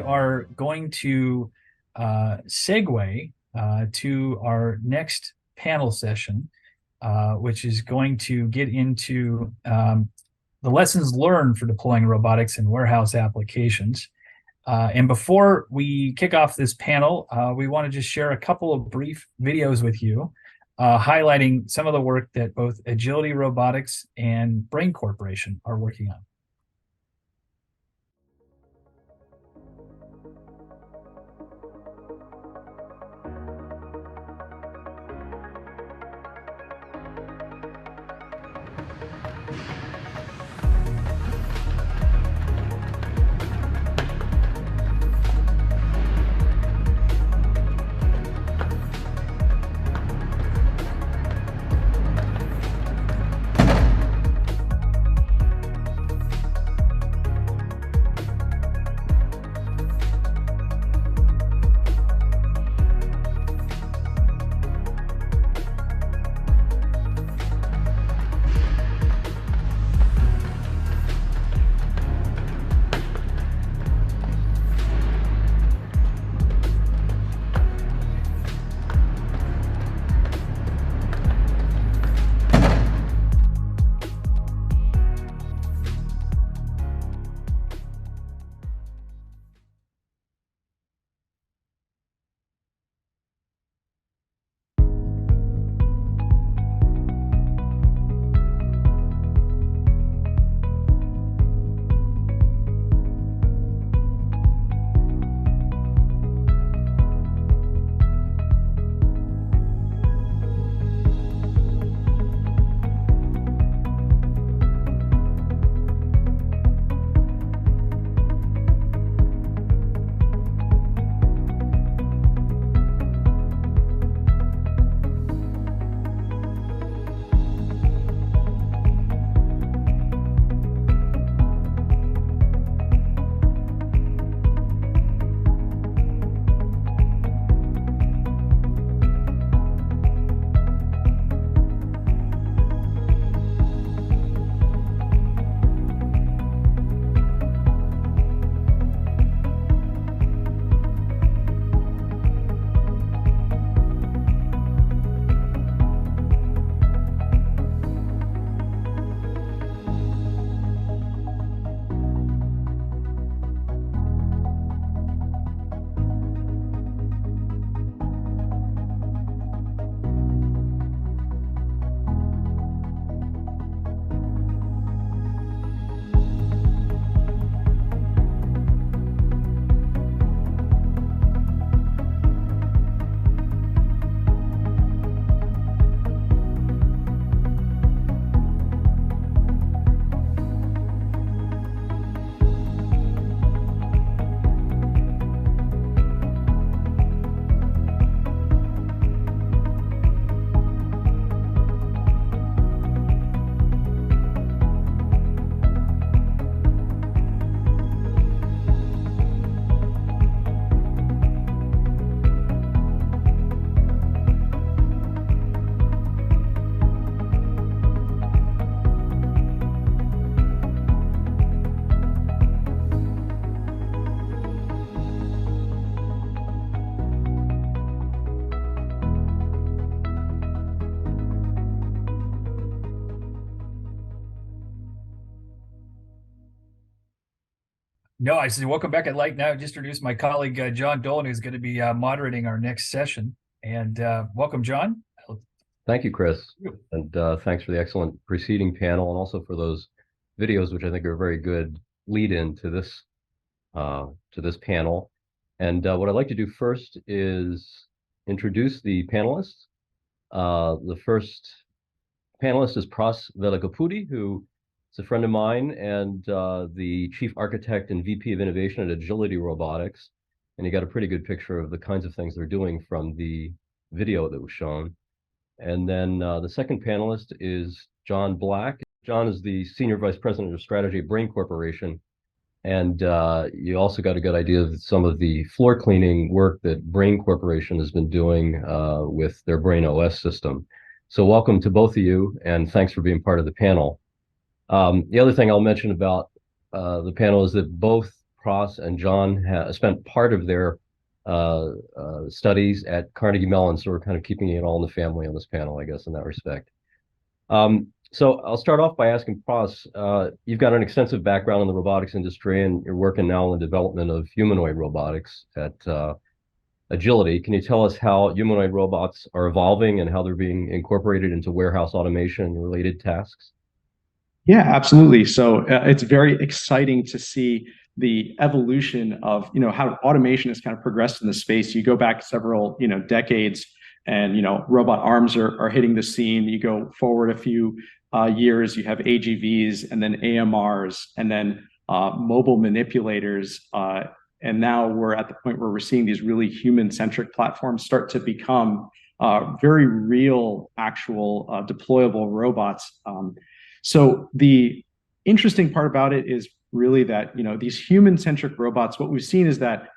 we are going to segue to our next panel session, which is going to get into the lessons learned for deploying robotics in warehouse applications. And before we kick off this panel, we want to just share a couple of brief videos with you, highlighting some of the work that both Agility Robotics and Brain Corporation are working on. No, I said, welcome back. I'd like now to introduce my colleague, John Dolan, who's going to be moderating our next session. And welcome, John. Thank you, Chris. And thanks for the excellent preceding panel and also for those videos, which I think are a very good lead-in to this panel. And what I'd like to do first is introduce the panelists. The first panelist is Pras Velikapudi, who is a friend of mine and the chief architect and VP of innovation at Agility Robotics. And you got a pretty good picture of the kinds of things they're doing from the video that was shown. And then the second panelist is John Black. John is the Senior Vice President of Strategy at Brain Corporation. And you also got a good idea of some of the floor cleaning work that Brain Corporation has been doing with their Brain OS system. So welcome to both of you, and thanks for being part of the panel. The other thing I'll mention about the panel is that both Pras and John spent part of their studies at Carnegie Mellon, so we're kind of keeping it all in the family on this panel, I guess, in that respect. So I'll start off by asking Pras, you've got an extensive background in the robotics industry, and you're working now in the development of humanoid robotics at Agility. Can you tell us how humanoid robots are evolving and how they're being incorporated into warehouse automation and related tasks? Yeah, absolutely. So it's very exciting to see the evolution of how automation has kind of progressed in the space. You go back several decades, and robot arms are hitting the scene. You go forward a few years, you have AGVs, and then AMRs, and then mobile manipulators. And now we're at the point where we're seeing these really human-centric platforms start to become very real, actual deployable robots. So the interesting part about it is really that these human-centric robots, what we've seen is that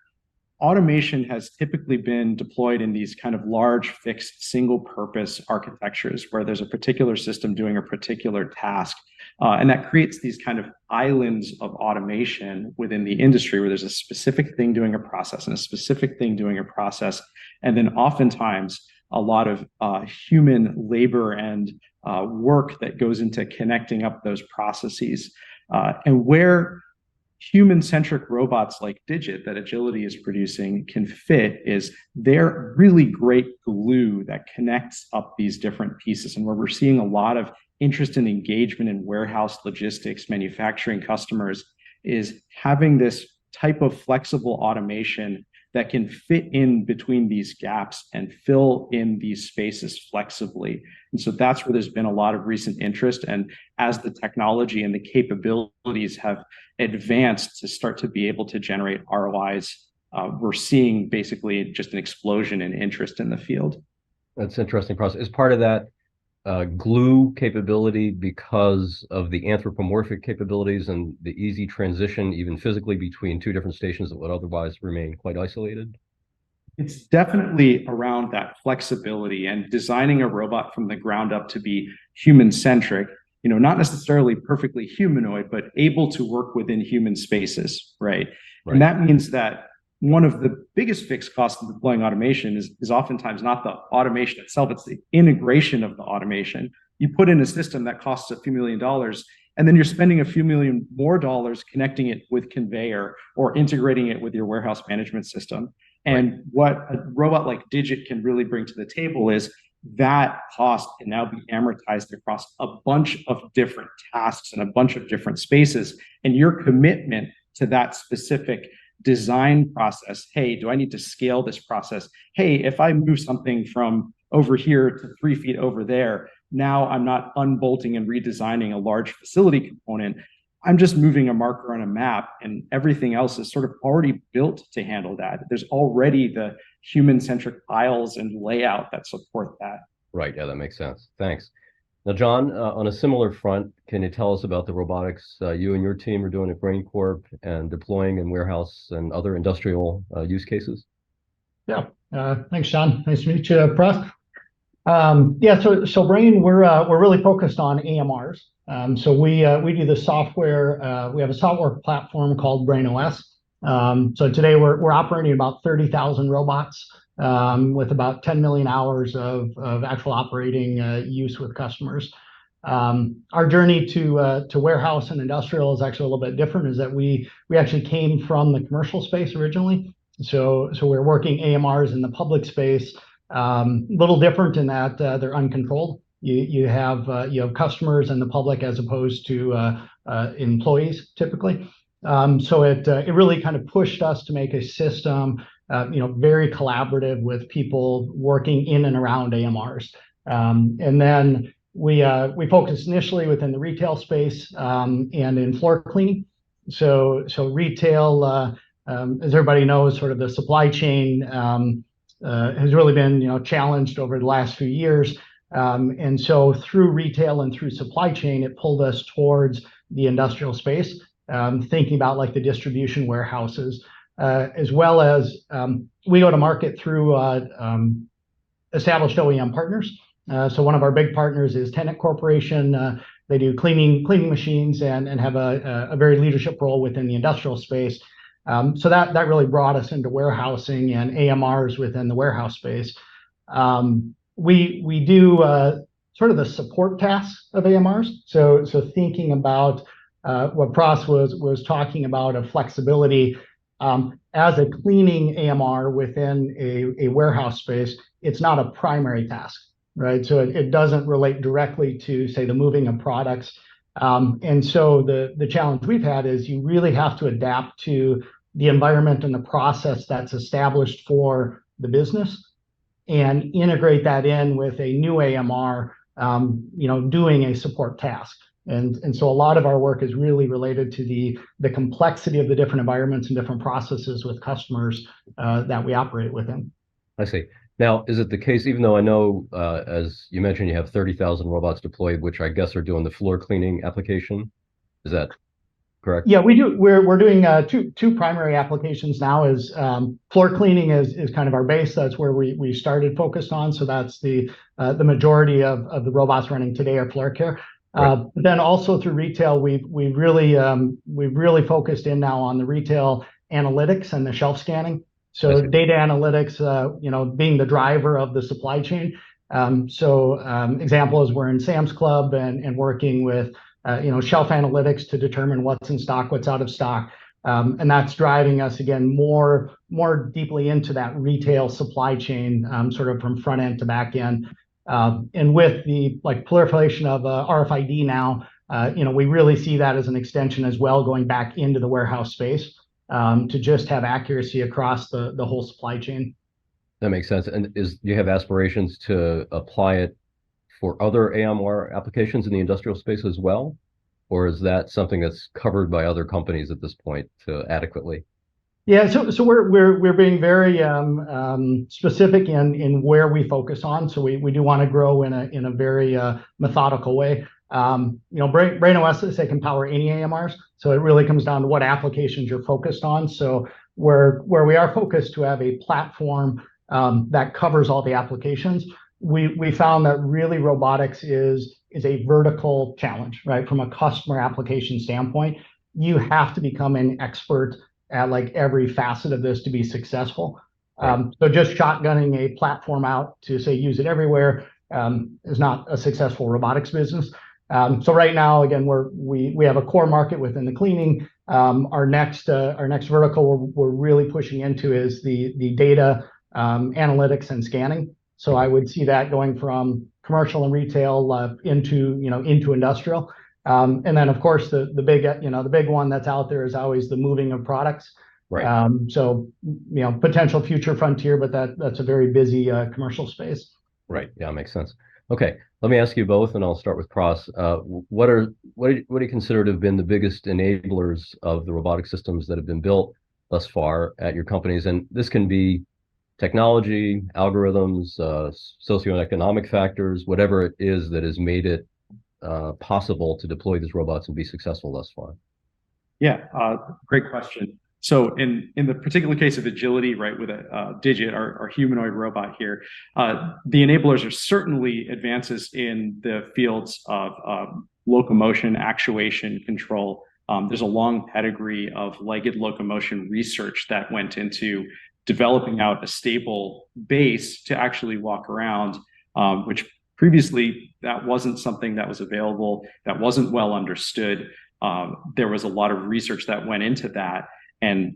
automation has typically been deployed in these kind of large, fixed, single-purpose architectures where there's a particular system doing a particular task. And that creates these kind of islands of automation within the industry where there's a specific thing doing a process and a specific thing doing a process. And then oftentimes a lot of human labor and work that goes into connecting up those processes. And where human-centric robots like Digit that Agility is producing can fit is they're really great glue that connects up these different pieces. And where we're seeing a lot of interest and engagement in warehouse logistics, manufacturing customers, is having this type of flexible automation that can fit in between these gaps and fill in these spaces flexibly. And so that's where there's been a lot of recent interest. And as the technology and the capabilities have advanced to start to be able to generate ROIs, we're seeing basically just an explosion in interest in the field. That's an interesting process. Is part of that glue capability because of the anthropomorphic capabilities and the easy transition, even physically, between two different stations that would otherwise remain quite isolated? It's definitely around that flexibility and designing a robot from the ground up to be human-centric, not necessarily perfectly humanoid, but able to work within human spaces, right? And that means that one of the biggest fixed costs of deploying automation is oftentimes not the automation itself, it's the integration of the automation. You put in a system that costs a few $1,000,000, and then you're spending a few million more dollars connecting it with conveyor or integrating it with your warehouse management system. And what a robot like Digit can really bring to the table is that cost can now be amortized across a bunch of different tasks and a bunch of different spaces. And your commitment to that specific design process, hey, do I need to scale this process? Hey, if I move something from over here to 3 feet over there, now I'm not unbolting and redesigning a large facility component. I'm just moving a marker on a map, and everything else is sort of already built to handle that. There's already the human-centric aisles and layout that support that. Right. Yeah, that makes sense. Thanks. Now, John, on a similar front, can you tell us about the robotics you and your team are doing at Brain Corp and deploying in warehouse and other industrial use cases? Yeah. Thanks, John. Nice to meet you, Pras. So Brain, we're really focused on AMRs. So we do the software. We have a software platform called Brain OS. So today we're operating about 30,000 robots with about 10 million hours of actual operating use with customers. Our journey to warehouse and industrial is actually a little bit different. Is that we actually came from the commercial space originally. So we're working AMRs in the public space. Little different in that they're uncontrolled. You have customers and the public as opposed to employees typically. So it really kind of pushed us to make a system very collaborative with people working in and around AMRs. And then we focused initially within the retail space and in floor cleaning. So retail, as everybody knows, sort of the supply chain has really been challenged over the last few years. And so through retail and through supply chain, it pulled us towards the industrial space, thinking about like the distribution warehouses, as well as we go to market through established OEM partners. So one of our big partners is Tennant Corporation. They do cleaning machines and have a very leadership role within the industrial space. So that really brought us into warehousing and AMRs within the warehouse space. We do sort of the support tasks of AMRs. So thinking about what Pras was talking about of flexibility, as a cleaning AMR within a warehouse space, it's not a primary task, right? So it doesn't relate directly to, say, the moving of products. And so the challenge we've had is you really have to adapt to the environment and the process that's established for the business and integrate that in with a new AMR, doing a support task. And so a lot of our work is really related to the complexity of the different environments and different processes with customers that we operate within. I see. Now, is it the case, even though I know, as you mentioned, you have 30,000 robots deployed, which I guess are doing the floor cleaning application? Is that correct? Yeah, we do. We're doing two primary applications now. Is floor cleaning is kind of our base. That's where we started focused on. So that's the majority of the robots running today are floor care. But then also through retail, we've really focused in now on the retail analytics and the shelf scanning. So data analytics, being the driver of the supply chain. Example is we're in Sam's Club and working with shelf analytics to determine what's in stock, what's out of stock. And that's driving us again more deeply into that retail supply chain, sort of from front end to back end. And with the proliferation of RFID now, we really see that as an extension as well, going back into the warehouse space to just have accuracy across the whole supply chain. That makes sense. And do you have aspirations to apply it for other AMR applications in the industrial space as well? Or is that something that's covered by other companies at this point adequately? Yeah, so we're being very specific in where we focus on. So we do want to grow in a very methodical way. BrainOS, they can power any AMRs. So it really comes down to what applications you're focused on. So where we are focused to have a platform that covers all the applications, we found that really robotics is a vertical challenge, right? From a customer application standpoint, you have to become an expert at every facet of this to be successful. So just shotgunning a platform out to say use it everywhere is not a successful robotics business. So right now, again, we have a core market within the cleaning. Our next vertical we're really pushing into is the data analytics and scanning. So I would see that going from commercial and retail into industrial. And then of course the big one that's out there is always the moving of products. Right. So potential future frontier, but that's a very busy commercial space. Right. Yeah, makes sense. Okay, let me ask you both, and I'll start with Pras. What do you consider to have been the biggest enablers of the robotic systems that have been built thus far at your companies? And this can be technology, algorithms, socioeconomic factors, whatever it is that has made it possible to deploy these robots and be successful thus far. Yeah, great question. So in the particular case of agility, right, with a Digit, our humanoid robot here, the enablers are certainly advances in the fields of locomotion, actuation, control. There's a long pedigree of legged locomotion research that went into developing out a stable base to actually walk around, which previously that wasn't something that was available, that wasn't well understood. There was a lot of research that went into that. And,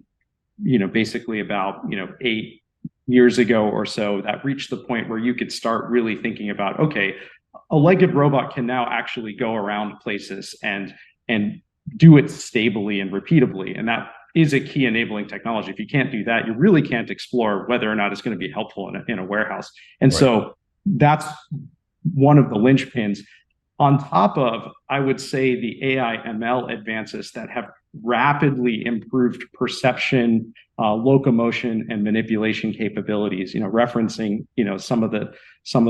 basically about, 8 years ago or so, that reached the point where you could start really thinking about, okay, a legged robot can now actually go around places and do it stably and repeatably. And that is a key enabling technology. If you can't do that, you really can't explore whether or not it's going to be helpful in a warehouse. And so that's one of the linchpins. On top of, I would say, the AI ML advances that have rapidly improved perception, locomotion, and manipulation capabilities. Referencing some of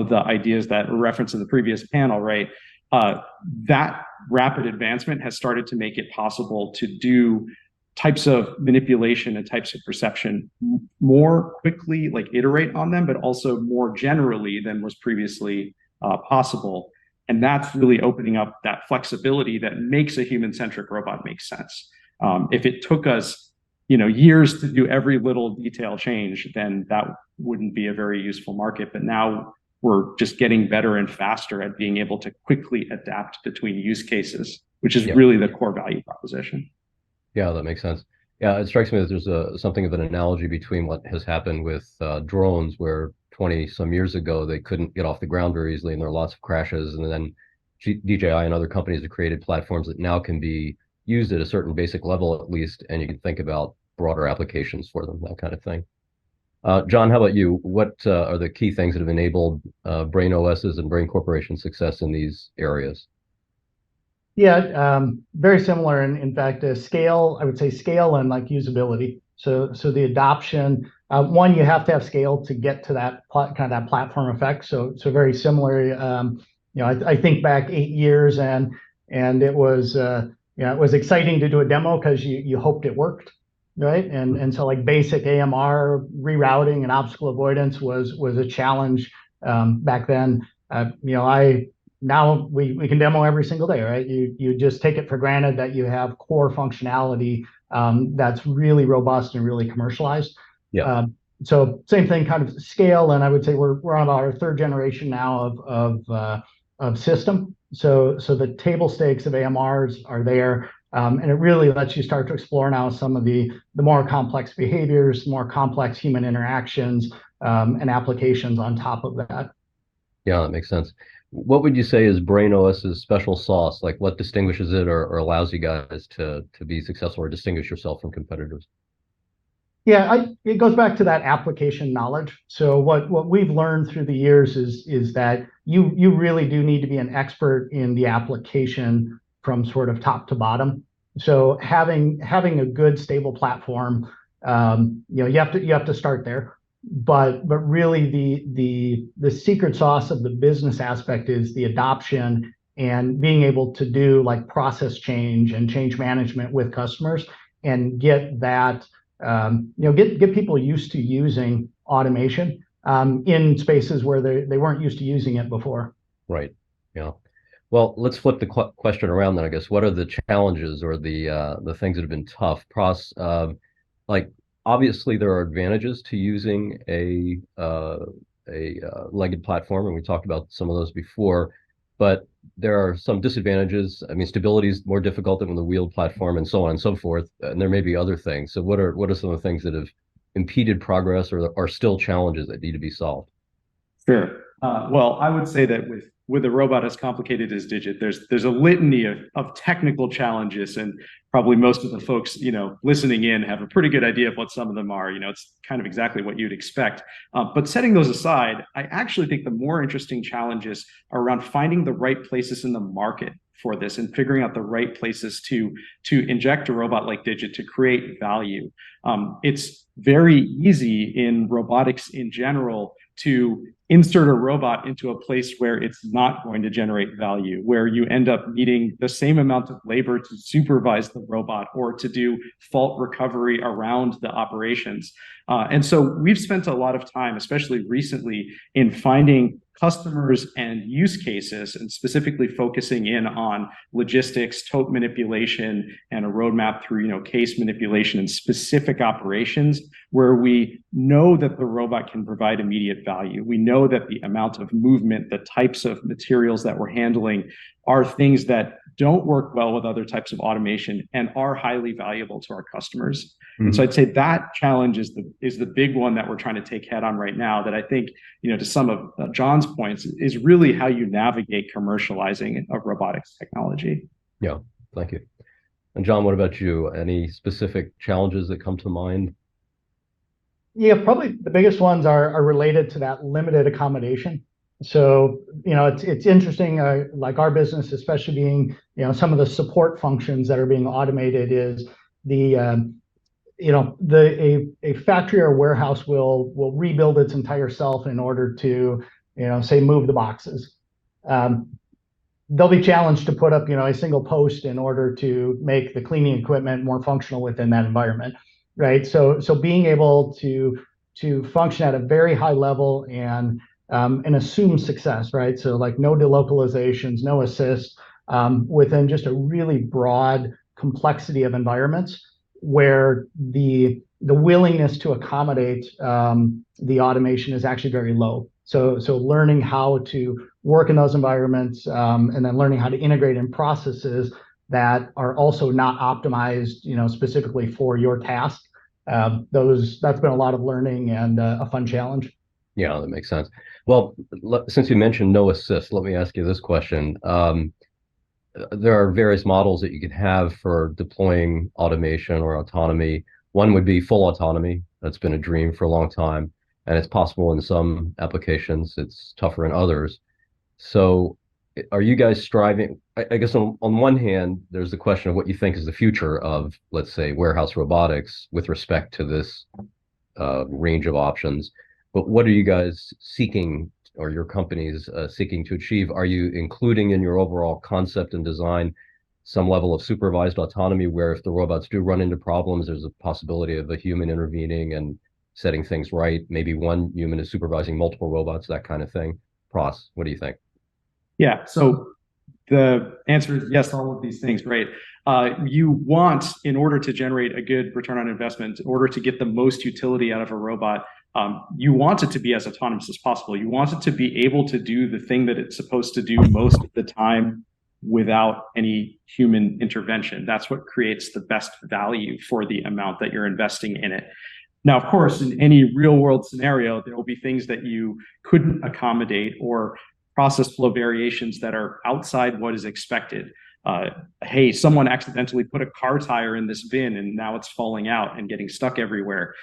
the ideas that were referenced in the previous panel, right? That rapid advancement has started to make it possible to do types of manipulation and types of perception more quickly, iterate on them, but also more generally than was previously possible. And that's really opening up that flexibility that makes a human-centric robot make sense. If it took us years to do every little detail change, then that wouldn't be a very useful market. But now we're just getting better and faster at being able to quickly adapt between use cases, which is really the core value proposition. Yeah, that makes sense. Yeah, it strikes me that there's something of an analogy between what has happened with drones, where 20 some years ago they couldn't get off the ground very easily, and there are lots of crashes. And then DJI and other companies have created platforms that now can be used at a certain basic level at least, and you can think about broader applications for them, that kind of thing. John, how about you? What are the key things that have enabled Brain OS's and Brain Corporation's success in these areas? Yeah, very similar. In fact, scale, I would say scale and like usability. So the adoption, one, you have to have scale to get to that kind of that platform effect. So very similar. I think back 8 years and it was it was exciting to do a demo because you hoped it worked, right? And so like basic AMR rerouting and obstacle avoidance was a challenge back then. Now we can demo every single day, right? You just take it for granted that you have core functionality that's really robust and really commercialized. Yeah. So same thing, kind of scale, and I would say we're on our third generation now of system. So the table stakes of AMRs are there, and it really lets you start to explore now some of the more complex behaviors, more complex human interactions, and applications on top of that. Yeah, that makes sense. What would you say is Brain OS's special sauce? Like, what distinguishes it or allows you guys to be successful or distinguish yourself from competitors? Yeah, it goes back to that application knowledge. So what we've learned through the years is that you really do need to be an expert in the application from sort of top to bottom. So having a good stable platform, you have to start there. But really the secret sauce of the business aspect is the adoption and being able to do like process change and change management with customers and get that get people used to using automation in spaces where they weren't used to using it before. Right. Yeah. Well, let's flip the question around then, I guess. What are the challenges or the things that have been tough? Like, obviously, there are advantages to using a legged platform, and we talked about some of those before. But there are some disadvantages. I mean, stability is more difficult than with a wheeled platform, and so on and so forth. And there may be other things. So, what are some of the things that have impeded progress, or are still challenges that need to be solved? Sure. Well, I would say that with a robot as complicated as Digit, there's a litany of technical challenges, and probably most of the folks listening in have a pretty good idea of what some of them are. It's kind of exactly what you'd expect. But setting those aside, I actually think the more interesting challenges are around finding the right places in the market for this and figuring out the right places to inject a robot like Digit to create value. It's very easy in robotics in general to insert a robot into a place where it's not going to generate value, where you end up needing the same amount of labor to supervise the robot or to do fault recovery around the operations. And so we've spent a lot of time, especially recently, in finding customers and use cases, and specifically focusing in on logistics, tote manipulation, and a roadmap through case manipulation and specific operations where we know that the robot can provide immediate value. We know that the amount of movement, the types of materials that we're handling are things that don't work well with other types of automation and are highly valuable to our customers. Mm-hmm. And so I'd say that challenge is the big one that we're trying to take head on right now, that I think, to some of John's points, is really how you navigate commercializing of robotics technology. Yeah, thank you. And John, what about you? Any specific challenges that come to mind? Yeah, probably the biggest ones are related to that limited accommodation. So, it's interesting, like our business, especially being, some of the support functions that are being automated is a factory or warehouse will rebuild its entire self in order to, say, move the boxes. They'll be challenged to put up, a single post in order to make the cleaning equipment more functional within that environment, right? So being able to function at a very high level and assume success, right? So like no delocalizations, no assists within just a really broad complexity of environments where the willingness to accommodate the automation is actually very low. So learning how to work in those environments, and then learning how to integrate in processes that are also not optimized, specifically for your task. That's been a lot of learning and a fun challenge. Yeah, that makes sense. Well, since you mentioned no assist, let me ask you this question. There are various models that you could have for deploying automation or autonomy. One would be full autonomy. That's been a dream for a long time, and it's possible in some applications. It's tougher in others. So are you guys striving? I guess on one hand, there's the question of what you think is the future of, let's say, warehouse robotics with respect to this range of options. But what are you guys seeking, or your companies seeking to achieve? Are you including in your overall concept and design some level of supervised autonomy where if the robots do run into problems, there's a possibility of a human intervening and setting things right? Maybe one human is supervising multiple robots, that kind of thing. Pras, what do you think? Yeah, so the answer is yes to all of these things, right? You want, in order to generate a good return on investment, in order to get the most utility out of a robot, you want it to be as autonomous as possible. You want it to be able to do the thing that it's supposed to do most of the time without any human intervention. That's what creates the best value for the amount that you're investing in it. Now, of course, in any real world scenario, there will be things that you couldn't accommodate or process flow variations that are outside what is expected. Hey, someone accidentally put a car tire in this bin and now it's falling out and getting stuck everywhere.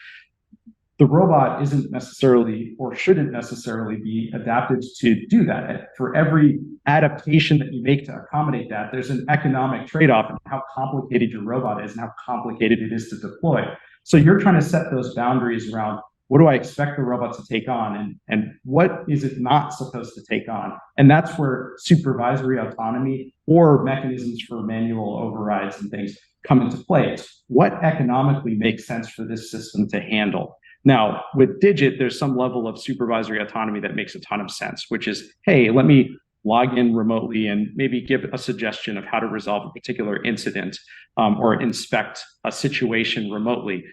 The robot isn't necessarily or shouldn't necessarily be adapted to do that. For every adaptation that you make to accommodate that, there's an economic trade-off in how complicated your robot is and how complicated it is to deploy. So you're trying to set those boundaries around what do I expect the robot to take on and what is it not supposed to take on? And that's where supervisory autonomy or mechanisms for manual overrides and things come into play. What economically makes sense for this system to handle? Now, with Digit, there's some level of supervisory autonomy that makes a ton of sense, which is, hey, let me log in remotely and maybe give a suggestion of how to resolve a particular incident or inspect a situation remotely.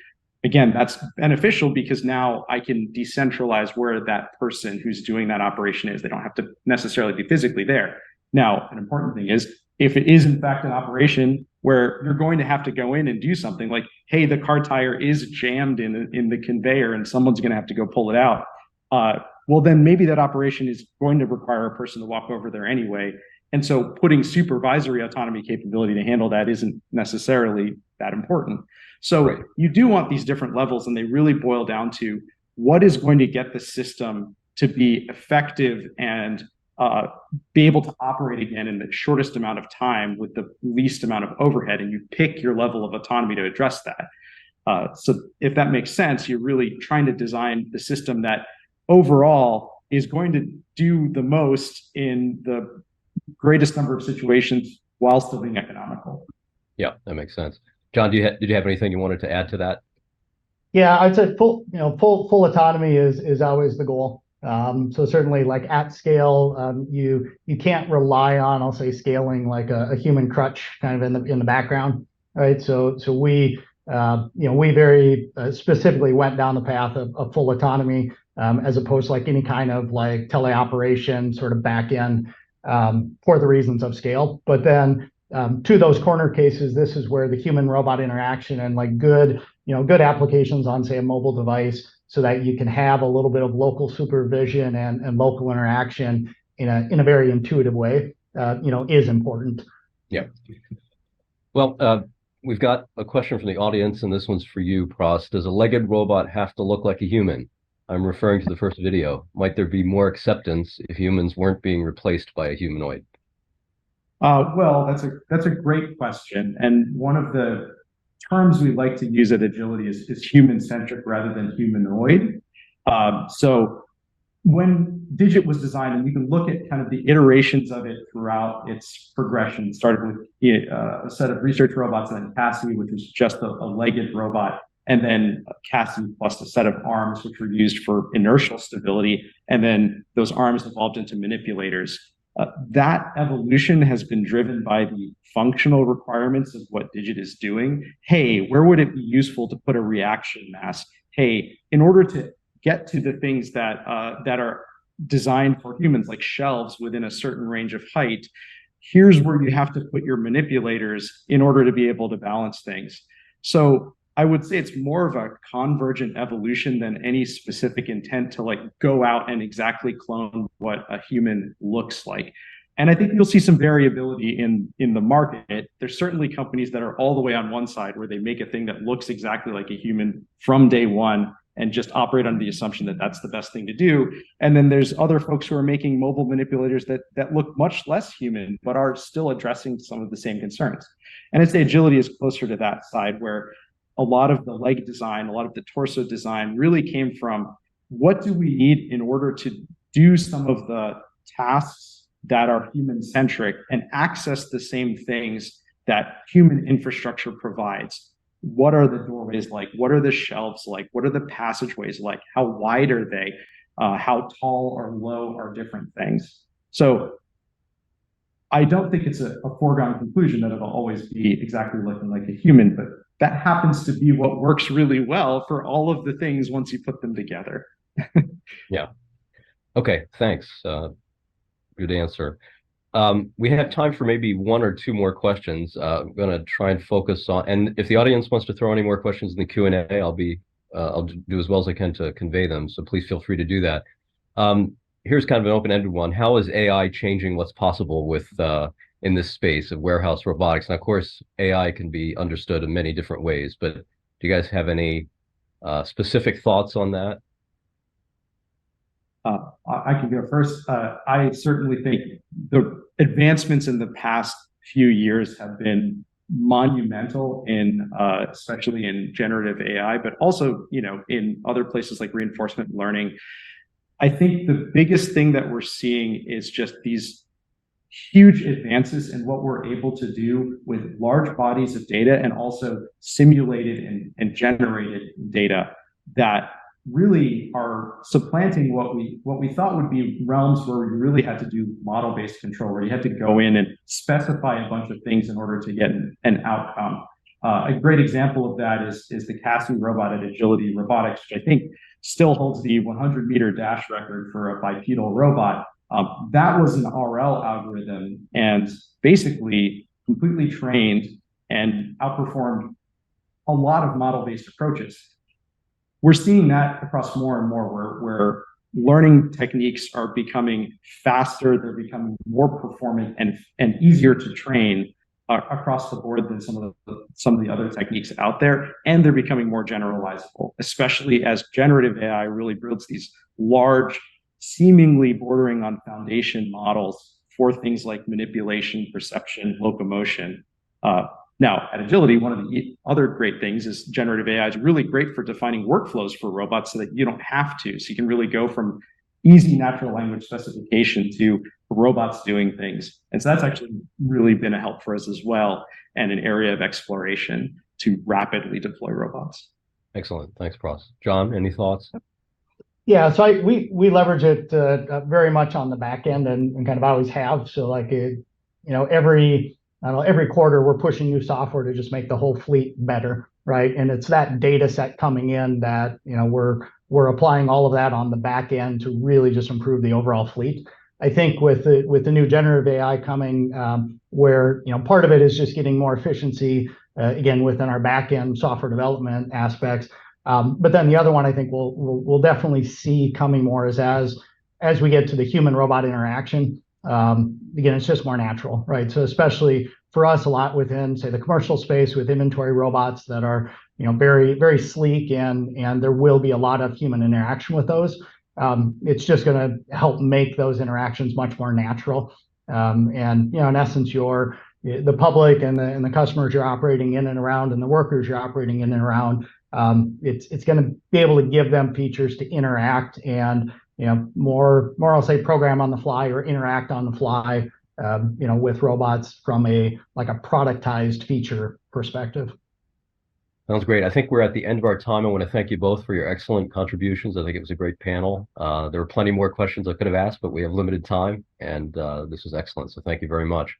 Again, that's beneficial because now I can decentralize where that person who's doing that operation is. They don't have to necessarily be physically there. Now, an important thing is if it is in fact an operation where you're going to have to go in and do something like, hey, the car tire is jammed in the conveyor and someone's going to have to go pull it out. Well, then maybe that operation is going to require a person to walk over there anyway. And so putting supervisory autonomy capability to handle that isn't necessarily that important. So you do want these different levels, and they really boil down to what is going to get the system to be effective and be able to operate again in the shortest amount of time with the least amount of overhead, and you pick your level of autonomy to address that. So if that makes sense, you're really trying to design the system that overall is going to do the most in the greatest number of situations while still being economical. Yeah, that makes sense. John, did you have anything you wanted to add to that? Yeah, I'd say full autonomy is always the goal. So certainly, like at scale, you can't rely on, I'll say, scaling like a human crutch kind of in the background, right? So we we very specifically went down the path of full autonomy as opposed to like any kind of like teleoperation sort of back end for the reasons of scale. But then to those corner cases, this is where the human robot interaction and like good applications on, say, a mobile device, so that you can have a little bit of local supervision and local interaction in a very intuitive way, is important. Yeah. Well, we've got a question from the audience, and this one's for you, Pras. Does a legged robot have to look like a human? I'm referring to the first video. Might there be more acceptance if humans weren't being replaced by a humanoid? Well, that's a great question. And one of the terms we like to use at Agility is human-centric rather than humanoid. So when Digit was designed, and you can look at kind of the iterations of it throughout its progression, it started with a set of research robots, and then Cassie, which was just a legged robot, and then Cassie plus a set of arms, which were used for inertial stability. And then those arms evolved into manipulators. That evolution has been driven by the functional requirements of what Digit is doing. Hey, where would it be useful to put a reaction mask? Hey, in order to get to the things that that are designed for humans, like shelves within a certain range of height, here's where you have to put your manipulators in order to be able to balance things. So I would say it's more of a convergent evolution than any specific intent to like go out and exactly clone what a human looks like. And I think you'll see some variability in the market. There's certainly companies that are all the way on one side where they make a thing that looks exactly like a human from day one and just operate under the assumption that that's the best thing to do. And then there's other folks who are making mobile manipulators that look much less human, but are still addressing some of the same concerns. And I'd say agility is closer to that side, where a lot of the leg design, a lot of the torso design really came from what do we need in order to do some of the tasks that are human centric and access the same things that human infrastructure provides. What are the doorways like? What are the shelves like? What are the passageways like? How wide are they? How tall or low are different things? So I don't think it's a foregone conclusion that it'll always be exactly looking like a human, but that happens to be what works really well for all of the things once you put them together. Yeah. Okay, thanks. Good answer. We have time for maybe one or two more questions. I'm going to try and focus on, and if the audience wants to throw any more questions in the Q&A, I'll do as well as I can to convey them. So please feel free to do that. Here's kind of an open-ended one. How is AI changing what's possible with in this space of warehouse robotics? And of course, AI can be understood in many different ways, but do you guys have any specific thoughts on that? I can go first. I certainly think the advancements in the past few years have been monumental in, especially in generative AI, but also, in other places like reinforcement learning. I think the biggest thing that we're seeing is just these huge advances in what we're able to do with large bodies of data and also simulated and generated data that really are supplanting what we thought would be realms where we really had to do model-based control, where you had to go in and specify a bunch of things in order to get an outcome. A great example of that is the Cassie robot at Agility Robotics, which I think still holds the 100-meter dash record for a bipedal robot. That was an RL algorithm and basically completely trained and outperformed a lot of model-based approaches. We're seeing that across more and more where learning techniques are becoming faster, they're becoming more performant and easier to train across the board than some of the other techniques out there, and they're becoming more generalizable, especially as generative AI really builds these large, seemingly bordering on foundation models for things like manipulation, perception, locomotion. Now, at Agility, one of the other great things is generative AI is really great for defining workflows for robots so that you don't have to. So you can really go from easy natural language specification to robots doing things. And so that's actually really been a help for us as well, and an area of exploration to rapidly deploy robots. Excellent. Thanks, Pras. John, any thoughts? Yeah, so we leverage it very much on the back end and kind of always have. So like every quarter we're pushing new software to just make the whole fleet better, right? And it's that data set coming in that we're applying all of that on the back end to really just improve the overall fleet. I think with the new generative AI coming, where part of it is just getting more efficiency again within our back end software development aspects. But then the other one I think we'll definitely see coming more is as we get to the human robot interaction. Again, it's just more natural, right? So especially for us, a lot within, say, the commercial space with inventory robots that are, very, very sleek, and there will be a lot of human interaction with those. It's just going to help make those interactions much more natural. And in essence, the public and the customers you're operating in and around, and the workers you're operating in and around, it's going to be able to give them features to interact and more I'll say program on the fly or interact on the fly, with robots from a productized feature perspective. Sounds great. I think we're at the end of our time. I want to thank you both for your excellent contributions. I think it was a great panel. There were plenty more questions I could have asked, but we have limited time, and this was excellent. So thank you very much.